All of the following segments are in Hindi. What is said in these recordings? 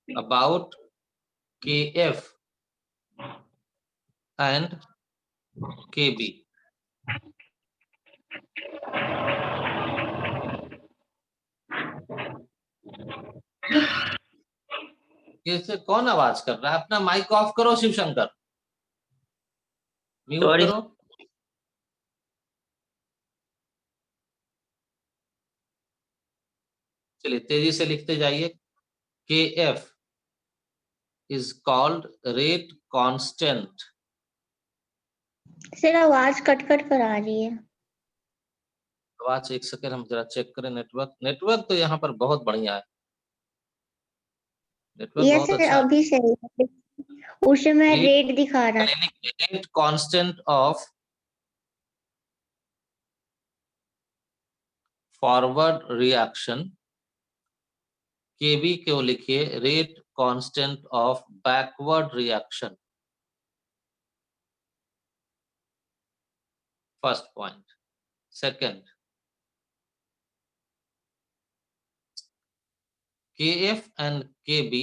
about Kf and Kb. कैसे कौन आवाज कर रहा है? अपना माइक ऑफ करो शिवशंकर, म्यूट सॉरी। करो। चलिए तेजी से लिखते जाइए। Kf is called rate constant। Sir आवाज कट कट कर आ रही है। आवाज एक सेकंड हम जरा चेक करें। नेटवर्क तो यहाँ पर बहुत बढ़िया है, नेटवर्क यस बहुत सर, अच्छा है। अभी सही है। उस समय रेट दिखा रहा था। Rate constant of forward reaction. Kb को लिखिए rate constant of backward reaction. First point. Second, Kf and Kb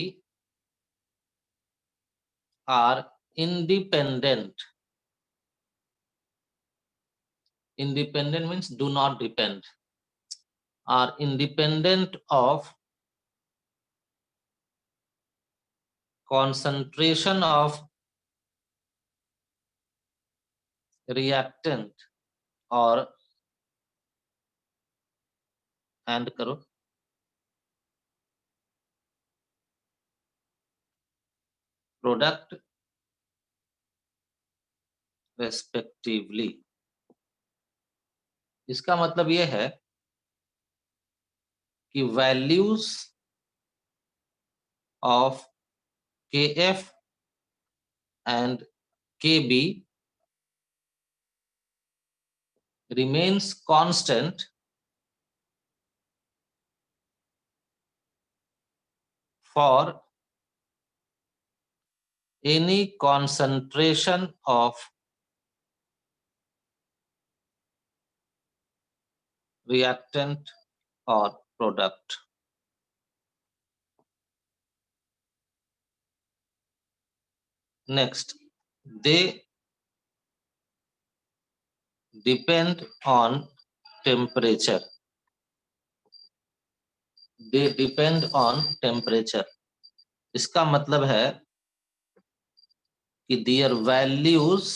are independent. Independent means do not depend. Are independent of concentration of reactant or and करो product respectively। इसका मतलब यह है कि values of Kf and Kb remains constant for any concentration of reactant or product। Next, they depend on temperature। They depend on temperature। इसका मतलब है कि their values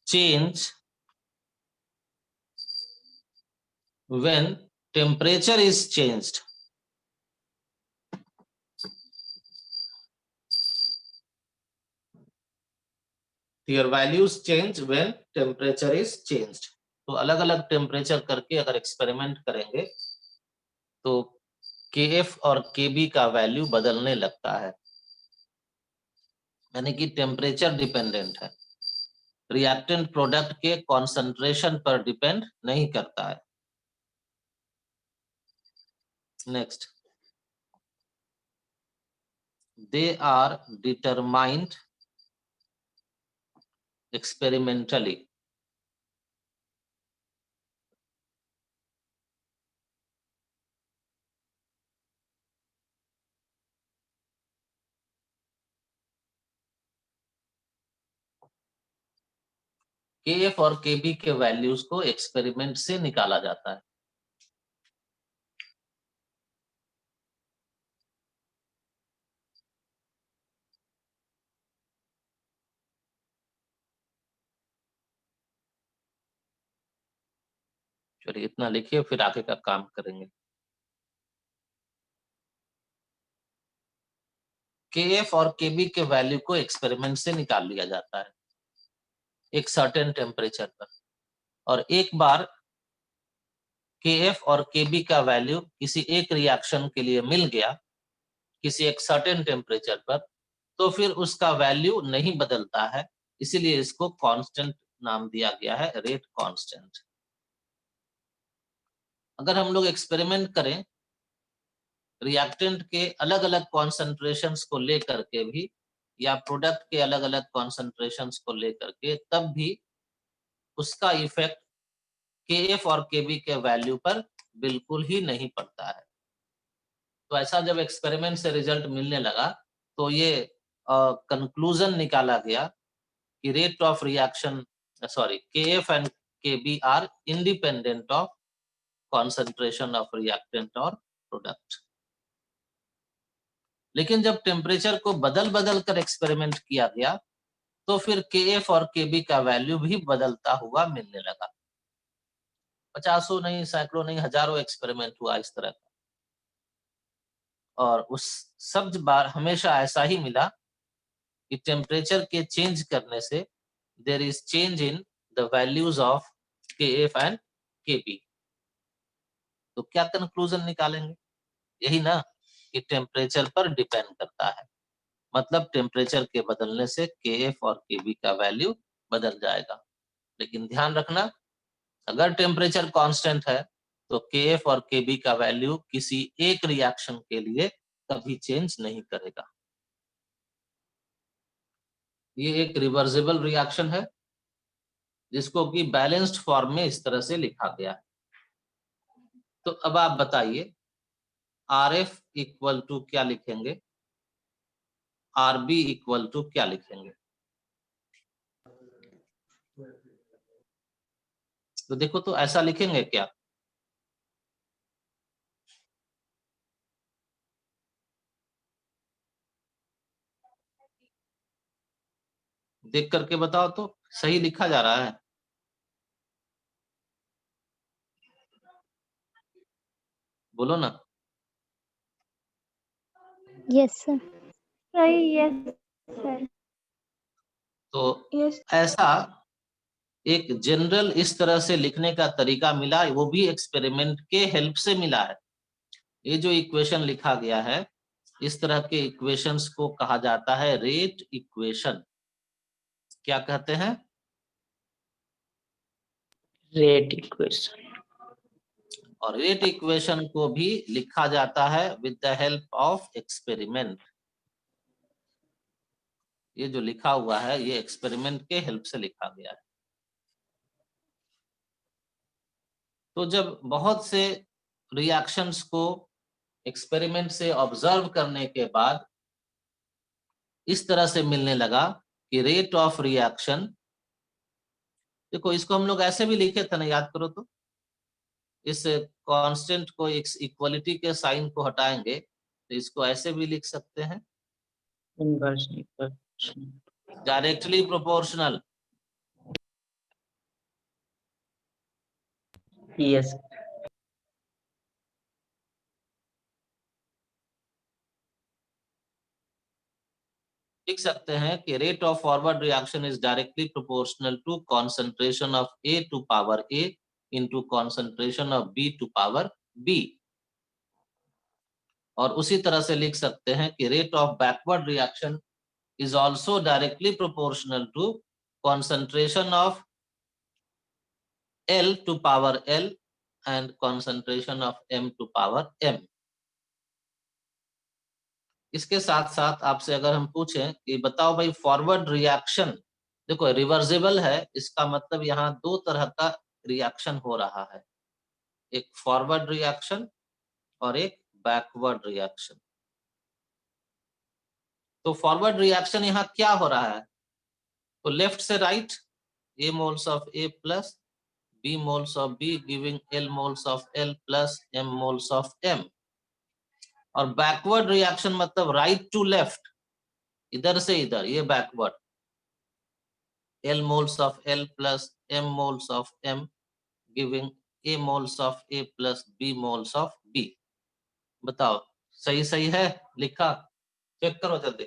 change when temperature is changed। Their values change when temperature is changed। तो अलग अलग टेम्परेचर करके अगर एक्सपेरिमेंट करेंगे तो Kf और Kb का वैल्यू बदलने लगता है, यानी कि टेम्परेचर डिपेंडेंट है, रिएक्टेंट प्रोडक्ट के कॉन्सेंट्रेशन पर डिपेंड नहीं करता है। Next, they are determined experimentally. Kf और Kb के वैल्यूज को एक्सपेरिमेंट से निकाला जाता है। चलिए इतना लिखिए, फिर आगे का काम करेंगे। Kf और Kb के वैल्यू को एक्सपेरिमेंट से निकाल लिया जाता है एक सर्टेन टेम्परेचर पर, और एक बार Kf और Kb का वैल्यू किसी एक रिएक्शन के लिए मिल गया किसी एक सर्टेन टेम्परेचर पर, तो फिर उसका वैल्यू नहीं बदलता है, इसीलिए इसको कांस्टेंट नाम दिया गया है, रेट कांस्टेंट। अगर हम लोग एक्सपेरिमेंट करें रिएक्टेंट के अलग अलग कॉन्सेंट्रेशंस को लेकर के भी, या प्रोडक्ट के अलग अलग कॉन्सेंट्रेशंस को लेकर के, तब भी उसका इफेक्ट Kf और Kb के वैल्यू पर बिल्कुल ही नहीं पड़ता है। तो ऐसा जब एक्सपेरिमेंट से रिजल्ट मिलने लगा तो ये कंक्लूजन निकाला गया कि rate of reaction KF and KB are independent of concentration of reactant और प्रोडक्ट। लेकिन जब टेम्परेचर को बदल बदल कर एक्सपेरिमेंट किया गया तो फिर KF और KB का वैल्यू भी बदलता हुआ मिलने लगा। 50 नहीं, सैकड़ों नहीं, हजारों एक्सपेरिमेंट हुआ इस तरह का, और उस सब बार हमेशा ऐसा ही मिला कि टेम्परेचर के चेंज करने से there is change in the values of KF and KB। तो क्या कंक्लूजन निकालेंगे? यही ना कि टेम्परेचर पर डिपेंड करता है, मतलब टेम्परेचर के बदलने से KF और KB का वैल्यू बदल जाएगा। लेकिन ध्यान रखना, अगर टेम्परेचर कांस्टेंट है तो KF और KB का वैल्यू किसी एक रिएक्शन के लिए कभी चेंज नहीं करेगा। ये एक रिवर्सिबल रिएक्शन है जिसको कि बैलेंस्ड फॉर्म में इस तरह से लिखा गया है। तो अब आप बताइए RF इक्वल टू क्या लिखेंगे, RB इक्वल टू क्या लिखेंगे? तो देखो, तो ऐसा लिखेंगे क्या? देख करके बताओ तो, सही लिखा जा रहा है? बोलो ना। Yes sir. सही, यस सर। तो ऐसा एक जनरल इस तरह से लिखने का तरीका मिला, वो भी एक्सपेरिमेंट के हेल्प से मिला है। ये जो इक्वेशन लिखा गया है, इस तरह के इक्वेशंस को कहा जाता है रेट इक्वेशन। क्या कहते हैं? Rate equation. और रेट इक्वेशन को भी लिखा जाता है with the help of experiment. ये जो लिखा हुआ है ये एक्सपेरिमेंट के हेल्प से लिखा गया है। तो जब बहुत से रिएक्शंस को एक्सपेरिमेंट से ऑब्जर्व करने के बाद इस तरह से मिलने लगा कि रेट ऑफ रिएक्शन, देखो इसको हम लोग ऐसे भी लिखे थे ना, याद करो तो, इस कांस्टेंट को इक्वलिटी के साइन को हटाएंगे तो इसको ऐसे भी लिख सकते हैं, डायरेक्टली प्रोपोर्शनल। यस। लिख सकते हैं कि rate of forward reaction is directly proportional to concentration of A to power A into concentration of B to power B। और उसी तरह से लिख सकते हैं कि rate of backward reaction is also directly proportional to concentration of L to power L and concentration of M to power M। इसके साथ साथ आपसे अगर हम पूछें कि बताओ भाई फॉरवर्ड रिएक्शन, देखो रिवर्सिबल है, इसका मतलब यहाँ दो तरह का रिएक्शन हो रहा है, एक फॉरवर्ड रिएक्शन और एक बैकवर्ड रिएक्शन। तो फॉरवर्ड रिएक्शन यहाँ क्या हो रहा है? तो लेफ्ट से right, A moles of A plus B moles of B giving L moles of L plus M moles of M। और बैकवर्ड रिएक्शन मतलब राइट टू लेफ्ट, इधर से इधर, ये backward, L moles of L plus M moles of M giving A moles of A plus B moles of B। बताओ सही सही है लिखा? चेक करो जल्दी।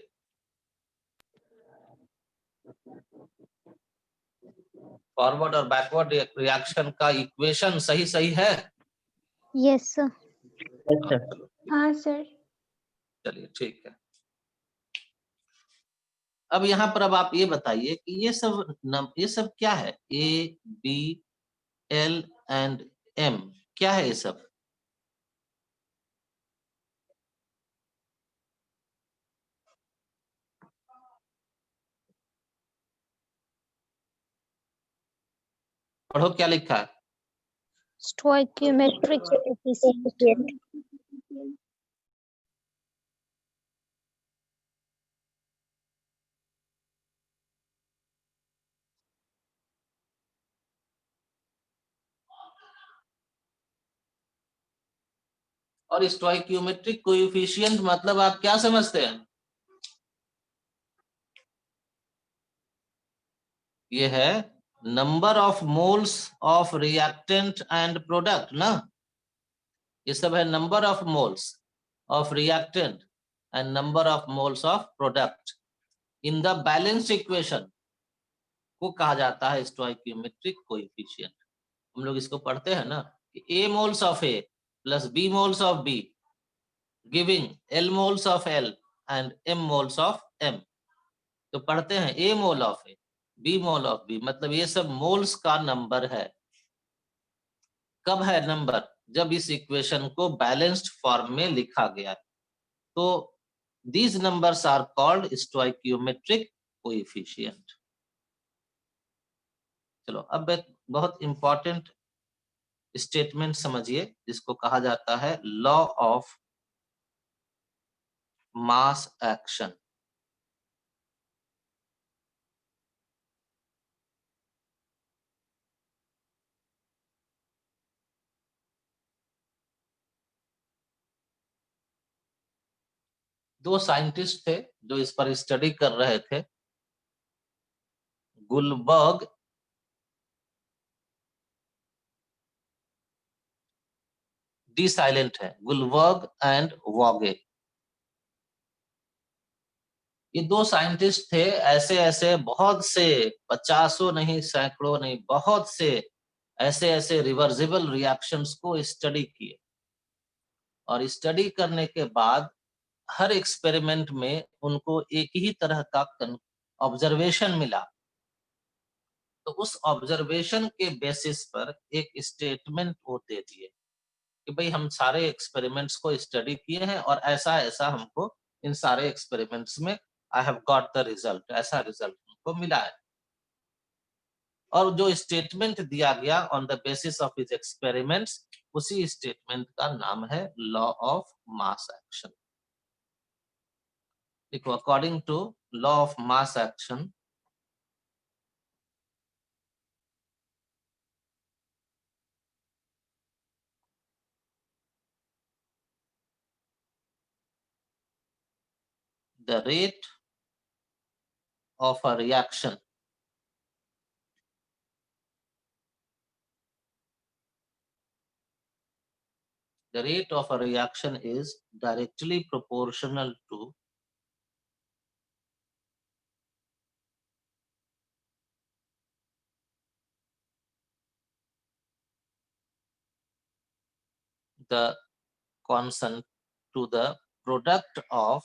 फॉरवर्ड और बैकवर्ड रिएक्शन का इक्वेशन सही सही है? Yes sir. अच्छा। हाँ सर। चलिए ठीक है। अब यहाँ पर अब आप ये बताइए कि ये सब क्या है? A, B, L and M, क्या है ये सब? पढ़ो क्या लिखा है? Stoichiometric coefficient. और स्टोइकियोमेट्रिक कोएफिशिएंट मतलब आप क्या समझते हैं? ये है number of moles of reactant and product ना, ये सब है number of moles of reactant and number of moles of product in the balanced equation को कहा जाता है स्टोइकियोमेट्रिक कोएफिशिएंट। हम लोग इसको पढ़ते हैं ना कि A moles of A plus B moles of B giving L moles of L and M moles of M। तो पढ़ते हैं A mole of A, B mole of B, मतलब ये सब मोल्स का नंबर है। कब है नंबर? जब इस इक्वेशन को बैलेंस्ड फॉर्म में लिखा गया है। तो these numbers are called stoichiometric coefficient। चलो अब एक बहुत इंपॉर्टेंट स्टेटमेंट समझिए जिसको कहा जाता है लॉ ऑफ मास एक्शन। दो साइंटिस्ट थे जो इस पर स्टडी कर रहे थे, गुलबर्ग डी साइलेंट है, गुलबर्ग एंड वॉगे। ये दो साइंटिस्ट थे, ऐसे ऐसे बहुत से, पचासों नहीं, सैकड़ों नहीं, बहुत से ऐसे ऐसे रिवर्सिबल रिएक्शंस को स्टडी किए। और स्टडी करने के बाद हर एक्सपेरिमेंट में उनको एक ही तरह का ऑब्जर्वेशन मिला। तो उस ऑब्जर्वेशन के बेसिस पर एक स्टेटमेंट वो दे दिए कि भाई हम सारे एक्सपेरिमेंट्स को स्टडी किए हैं और ऐसा ऐसा हमको इन सारे एक्सपेरिमेंट्स में I have got the result, ऐसा रिजल्ट हमको मिला है। और जो स्टेटमेंट दिया गया on the basis of his experiments, उसी स्टेटमेंट का नाम है लॉ ऑफ मास एक्शन। देखो, according to law of mass action, the rate of a reaction is directly proportional to the constant to the product of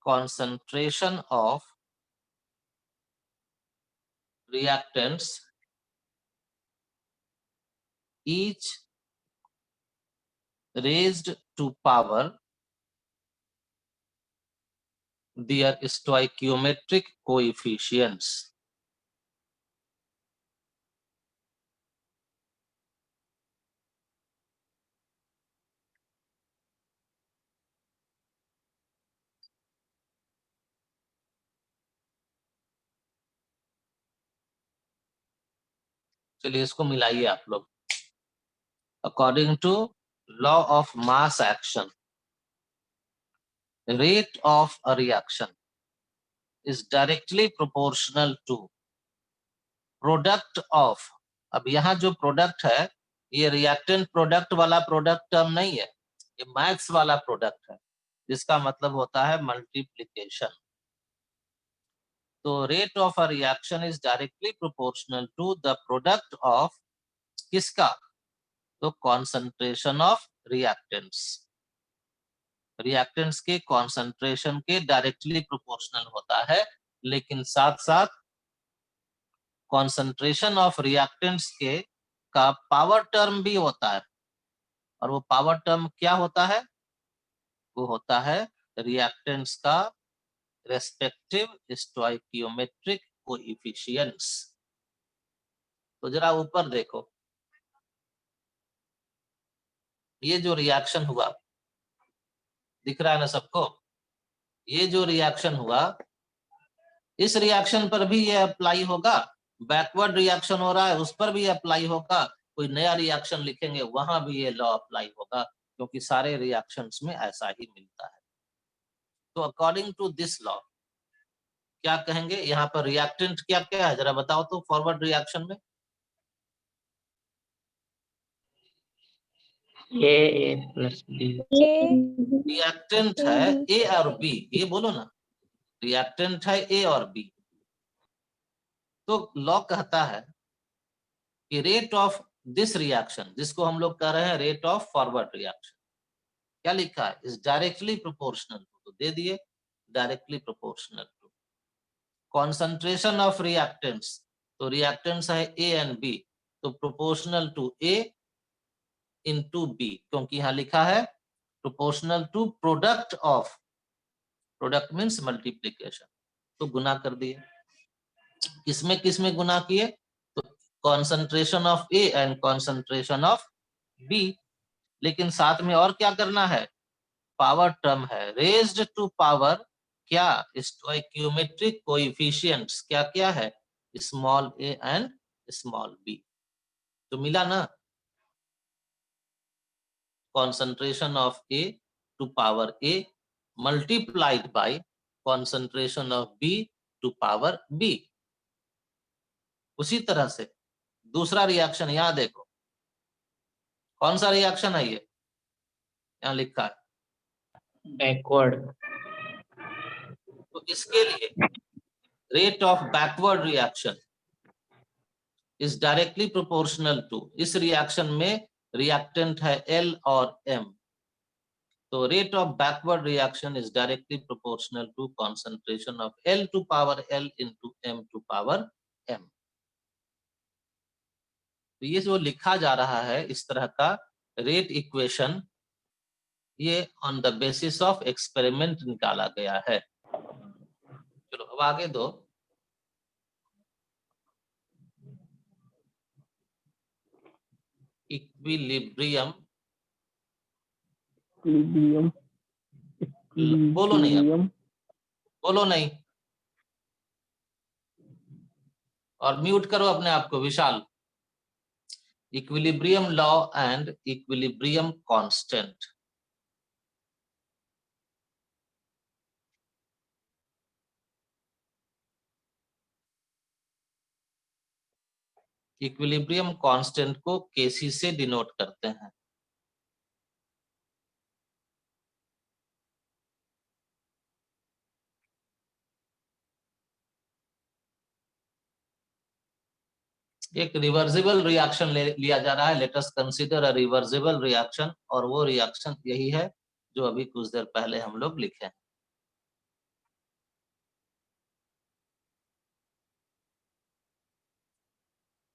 concentration of reactants each raised to power their stoichiometric coefficients। चलिए इसको मिलाइए आप लोग। According to law of mass action, rate of a reaction is directly proportional to product of। अब यहाँ जो प्रोडक्ट है, ये रिएक्टेंट प्रोडक्ट वाला प्रोडक्ट टर्म नहीं है, ये मैथ्स वाला प्रोडक्ट है, जिसका मतलब होता है मल्टीप्लिकेशन। तो rate of a reaction is directly proportional to the product of किसका? तो कॉन्सेंट्रेशन ऑफ रिएक्टेंट्स। रिएक्टेंट्स के कॉन्सेंट्रेशन के डायरेक्टली प्रोपोर्शनल होता है, लेकिन साथ साथ कॉन्सेंट्रेशन ऑफ रिएक्टेंट्स के का पावर टर्म भी होता है। और वो पावर टर्म क्या होता है? वो होता है रिएक्टेंट्स का रेस्पेक्टिव स्टोइकियोमेट्रिक कोएफिशिएंट्स। तो जरा ऊपर देखो, ये जो रिएक्शन हुआ, दिख रहा है ना सबको, ये जो रिएक्शन हुआ, इस रिएक्शन पर भी ये अप्लाई होगा, बैकवर्ड रिएक्शन हो रहा है उस पर भी अप्लाई होगा, कोई नया रिएक्शन लिखेंगे वहां भी ये लॉ अप्लाई होगा, क्योंकि सारे रिएक्शंस में ऐसा ही मिलता है। तो अकॉर्डिंग टू दिस लॉ क्या कहेंगे, यहाँ पर रिएक्टेंट क्या क्या है जरा बताओ तो, फॉरवर्ड रिएक्शन में A plus B. रिएक्टेंट है ए और बी, ये बोलो ना, रिएक्टेंट है ए और बी। तो लॉ कहता है कि रेट ऑफ दिस रिएक्शन, जिसको हम लोग कह रहे हैं रेट ऑफ फॉरवर्ड रिएक्शन, क्या लिखा है, इज डायरेक्टली प्रोपोर्शनल टू, तो दे दिए directly proportional to concentration of reactants, तो रिएक्टेंट्स है ए एंड बी, तो proportional to A into B, क्योंकि यहाँ लिखा है proportional to product of, product means multiplication, तो गुना कर दिए। किसमें गुना किए, तो concentration of A and concentration of B, लेकिन साथ में और क्या करना है, पावर टर्म है, रेज्ड टू पावर क्या, स्टोइकियोमेट्रिक कोएफिशिएंट्स क्या क्या है, small a and small B, तो मिला ना, concentration of A to power A multiplied by concentration of B to power B। उसी तरह से दूसरा रिएक्शन यहां देखो, कौन सा रिएक्शन है ये, यहां लिखा है Backward. तो इसके लिए rate of backward reaction is directly proportional to, इस रिएक्शन में रिएक्टेंट है L और M, तो rate of backward reaction is directly proportional to concentration of L to power L into M to power M। तो ये जो लिखा जा रहा है इस तरह का रेट इक्वेशन, ये on the basis of experiment निकाला गया है। चलो अब आगे दो, इक्विलिब्रियम, बोलो नहीं, अब बोलो नहीं, और म्यूट करो अपने आप को Vishal. Equilibrium law and equilibrium constant, equilibrium constant को केसी से डिनोट करते हैं। एक रिवर्सिबल रिएक्शन लिया जा रहा है, let us consider a reversible reaction, और वो रिएक्शन यही है जो अभी कुछ देर पहले हम लोग लिखे हैं।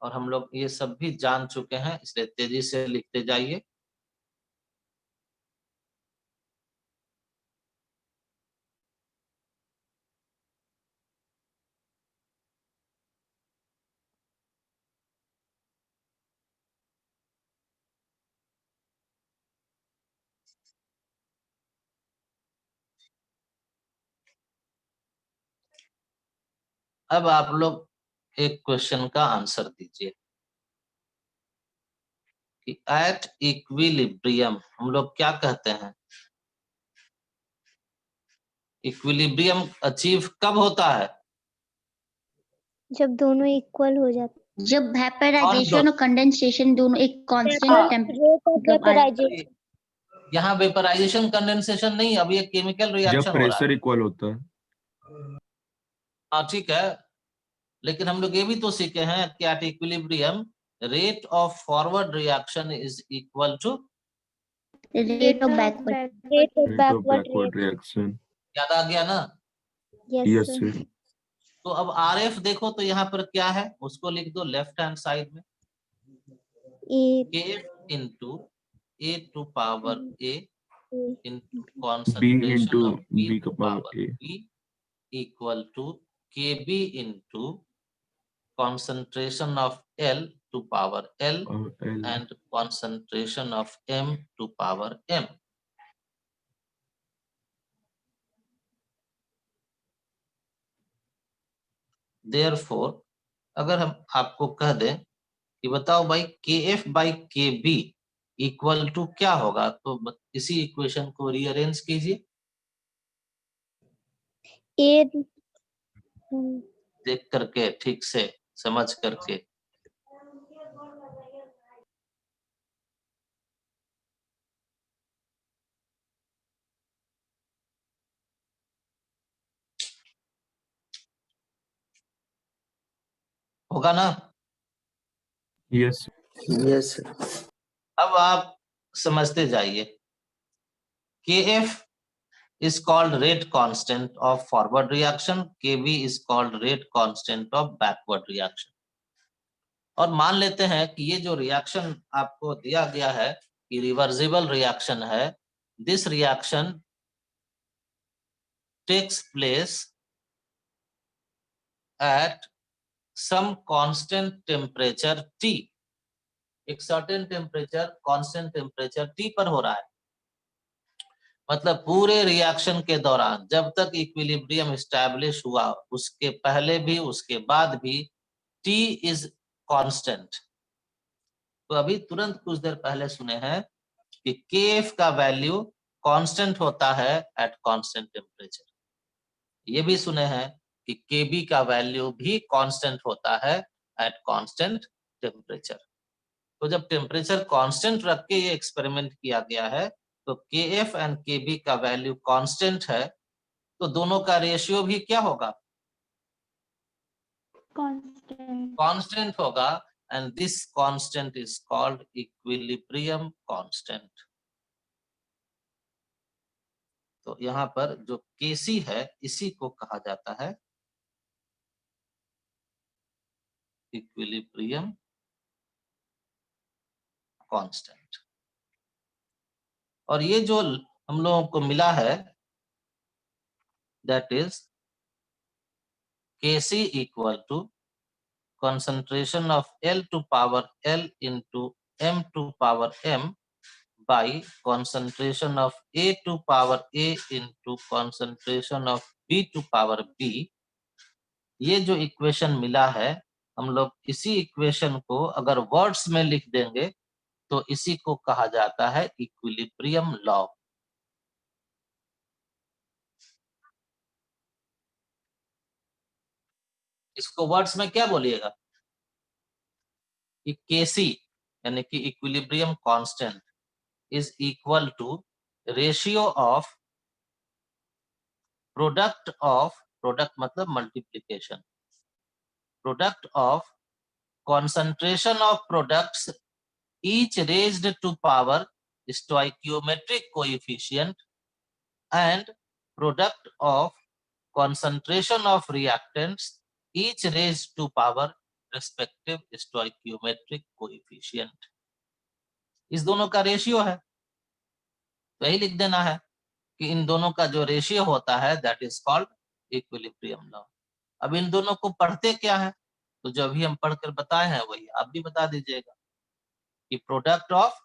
और हम लोग ये सब भी जान चुके हैं, इसलिए तेजी से लिखते जाइए। अब आप लोग एक क्वेश्चन का आंसर दीजिए कि एट इक्विलिब्रियम हम लोग क्या कहते हैं, इक्विलिब्रियम अचीव कब होता है, जब दोनों इक्वल हो जाते, जब वेपराइजेशन और कंडेंसेशन दोनों एक कांस्टेंट टेम्परेचर, यहाँ वेपराइजेशन कंडेंसेशन नहीं, अब ये केमिकल रिएक्शन जब हो रहा है। प्रेशर इक्वल होता है, हाँ ठीक है, लेकिन हम लोग ये भी तो सीखे हैं कि at equilibrium rate of forward reaction is equal to rate of backward reaction. याद आ गया ना। Yes sir. तो अब आरएफ देखो तो यहाँ पर क्या है, उसको लिख दो लेफ्ट हैंड साइड में, KF into A to power A into concentration of B to power B equal to KB into concentration of L to power L L and concentration of M to power M. Therefore, अगर हम आपको कह दें कि बताओ भाई KF by KB equal to क्या होगा, तो इसी इक्वेशन को रीअरेंज कीजिए देख करके, ठीक से समझ करके। होगा ना? yes Yes. अब आप समझते जाइए। KF is called rate constant of forward reaction, KB is called rate constant of backward reaction। और मान लेते हैं कि ये जो रिएक्शन आपको दिया गया है कि रिवर्सिबल रिएक्शन है, this reaction takes place at some constant temperature T। एक certain temperature, constant temperature T पर हो रहा है। मतलब पूरे रिएक्शन के दौरान जब तक इक्विलिब्रियम एस्टैब्लिश हुआ, उसके पहले भी उसके बाद भी T इज कांस्टेंट। तो अभी तुरंत कुछ देर पहले सुने हैं कि KF का वैल्यू कांस्टेंट होता है एट कांस्टेंट टेम्परेचर। ये भी सुने हैं कि KB का वैल्यू भी कांस्टेंट होता है एट कांस्टेंट टेम्परेचर। तो जब टेम्परेचर कांस्टेंट रख के ये एक्सपेरिमेंट किया गया है, तो KF एंड KB का वैल्यू कांस्टेंट है, तो दोनों का रेशियो भी क्या होगा? कांस्टेंट होगा, and this constant is called equilibrium constant. तो यहाँ पर जो KC है, इसी को कहा जाता है इक्विलिब्रियम कांस्टेंट। और ये जो हम लोगों को मिला है, that is KC equal to concentration of L to power L into M to power M by concentration of A to power A into concentration of B to power B। ये जो इक्वेशन मिला है, हम लोग इसी इक्वेशन को अगर वर्ड्स में लिख देंगे तो इसी को कहा जाता है इक्विलिब्रियम लॉ। इसको वर्ड्स में क्या बोलिएगा कि KC यानी कि equilibrium constant is equal to ratio of product of, product मतलब multiplication, product of concentration of products each raised to power stoichiometric coefficient and product of concentration of reactants each raised to power respective stoichiometric coefficient। इस दोनों का रेशियो है, तो यही लिख देना है कि इन दोनों का जो रेशियो होता है that is called equilibrium law. अब इन दोनों को पढ़ते क्या है, तो जो अभी हम पढ़कर बताए हैं वही आप भी बता दीजिएगा कि product of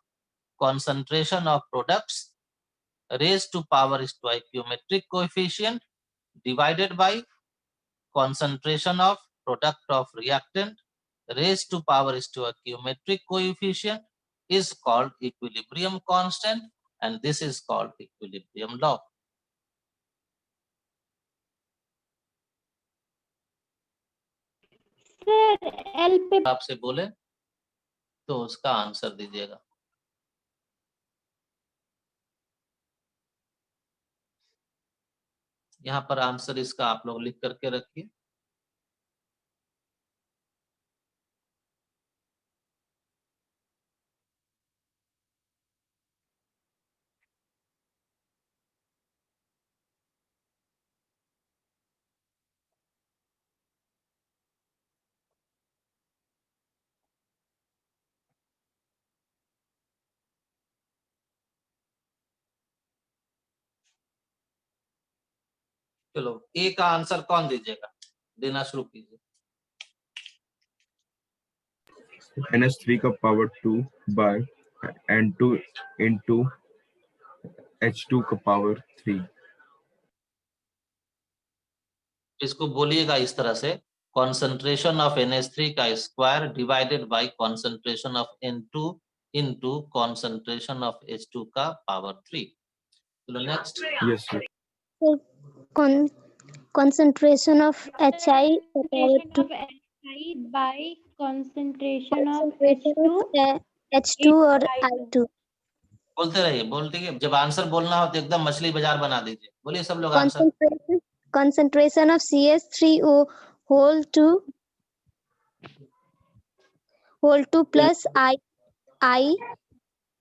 concentration of products raised to power stoichiometric coefficient divided by concentration of product of reactant raised to power stoichiometric coefficient is called equilibrium constant, and this is called equilibrium law। L पे आपसे बोले तो उसका आंसर दीजिएगा। यहाँ पर आंसर इसका आप लोग लिख करके रखिए। चलो ए का आंसर कौन दीजिएगा, देना शुरू कीजिए। NH3 का power 2 by N2 into H2 का पावर 3। इसको बोलिएगा इस तरह से, concentration of NH3 का square divided by concentration of N2 into concentration of H2 का पावर 3। चलो next. Yes, sir. Concentration of HI Concentration of HI by concentration of H2 H2 और I2 बोलते रहिए, बोलते रहिए, जब आंसर बोलना हो तो एकदम मछली बाजार बना दीजिए। बोलिए सब लोग answer. concentration of CH3O whole 2 plus I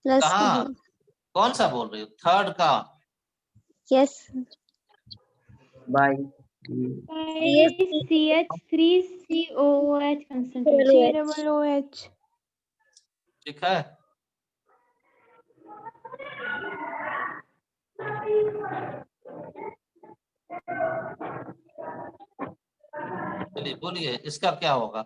plus कहाँ, कौन सा बोल रही हो? थर्ड का? yes by CH3COOH concentration। ठीक है। चलिए बोलिए इसका क्या होगा?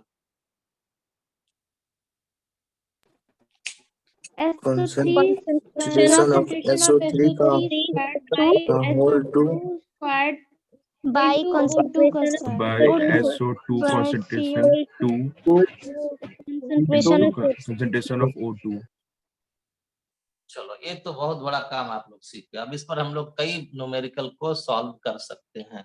concentration of SO3 का whole 2 by concentration by SO2 concentration 2 concentration of concentration of O2। चलो ये तो बहुत बड़ा काम आप लोग सीख गए। अब इस पर हम लोग कई न्यूमेरिकल को सॉल्व कर सकते हैं।